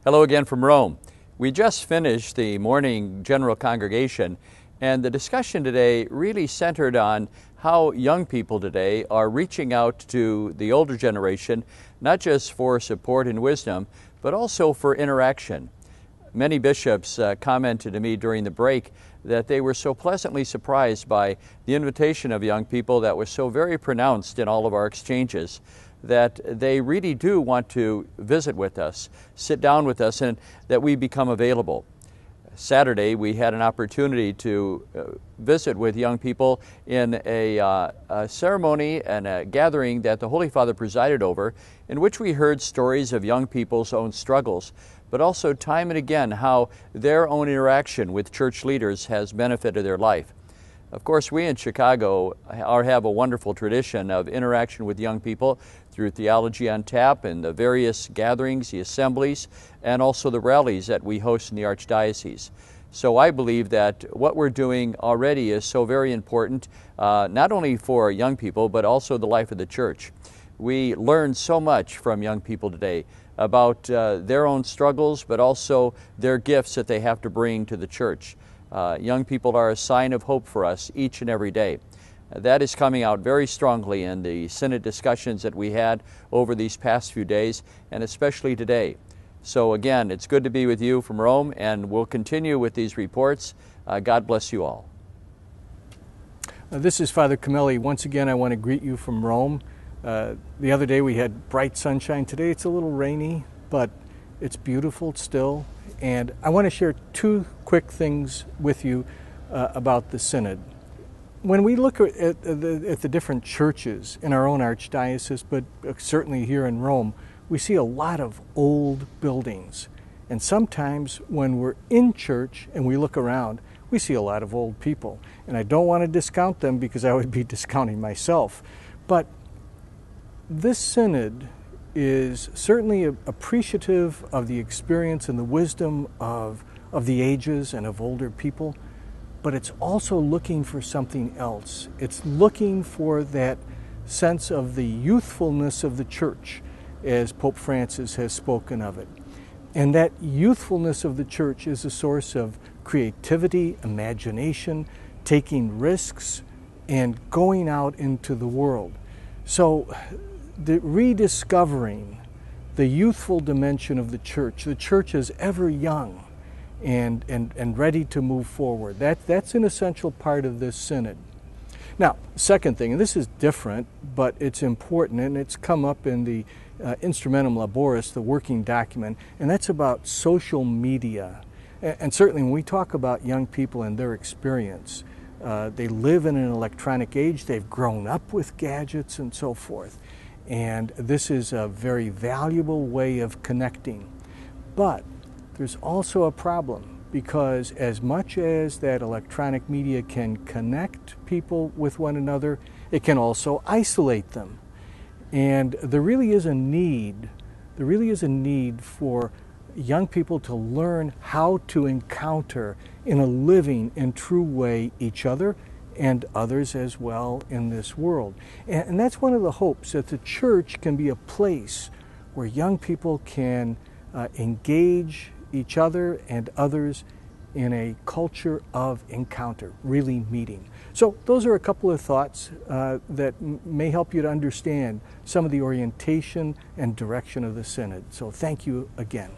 Hello again from Rome. We just finished the morning general congregation, and the discussion today really centered on how young people today are reaching out to the older generation, not just for support and wisdom, but also for interaction. Many bishops commented to me during the break that they were so pleasantly surprised by the invitation of young people that was so very pronounced in all of our exchanges, that they really do want to visit with us, sit down with us, and that we become available. Saturday, we had an opportunity to visit with young people in a ceremony and a gathering that the Holy Father presided over, in which we heard stories of young people's own struggles, but also time and again how their own interaction with church leaders has benefited their life. Of course, we in Chicago have a wonderful tradition of interaction with young people through Theology on Tap and the various gatherings, the assemblies, and also the rallies that we host in the Archdiocese. So I believe that what we're doing already is so very important, not only for young people, but also the life of the Church. We learn so much from young people today about their own struggles, but also their gifts that they have to bring to the Church. Young people are a sign of hope for us each and every day. That is coming out very strongly in the Synod discussions that we had over these past few days, and especially today. So again, it's good to be with you from Rome, and we'll continue with these reports. God bless you all. This is Father Cameli. Once again, I want to greet you from Rome. The other day we had bright sunshine. Today it's a little rainy, but it's beautiful still. And I want to share two quick things with you about the Synod. When we look at the different churches in our own Archdiocese, but certainly here in Rome, we see a lot of old buildings. And sometimes when we're in church and we look around, we see a lot of old people. And I don't want to discount them because I would be discounting myself. But this Synod is certainly appreciative of the experience and the wisdom of the ages and of older people, but it's also looking for something else. It's looking for that sense of the youthfulness of the Church, as Pope Francis has spoken of it. And that youthfulness of the Church is a source of creativity, imagination, taking risks, and going out into the world. So, rediscovering the youthful dimension of the Church is ever young and ready to move forward. That's an essential part of this Synod. Now, second thing, and this is different, but it's important, and it's come up in the Instrumentum Laboris, the working document, and that's about social media. And certainly when we talk about young people and their experience, they live in an electronic age, they've grown up with gadgets and so forth. And this is a very valuable way of connecting. But there's also a problem, because as much as that electronic media can connect people with one another, it can also isolate them. And there really is a need for young people to learn how to encounter in a living and true way each other and others as well in this world. And that's one of the hopes, that the Church can be a place where young people can engage each other and others in a culture of encounter, really meeting. So those are a couple of thoughts that may help you to understand some of the orientation and direction of the Synod. So thank you again.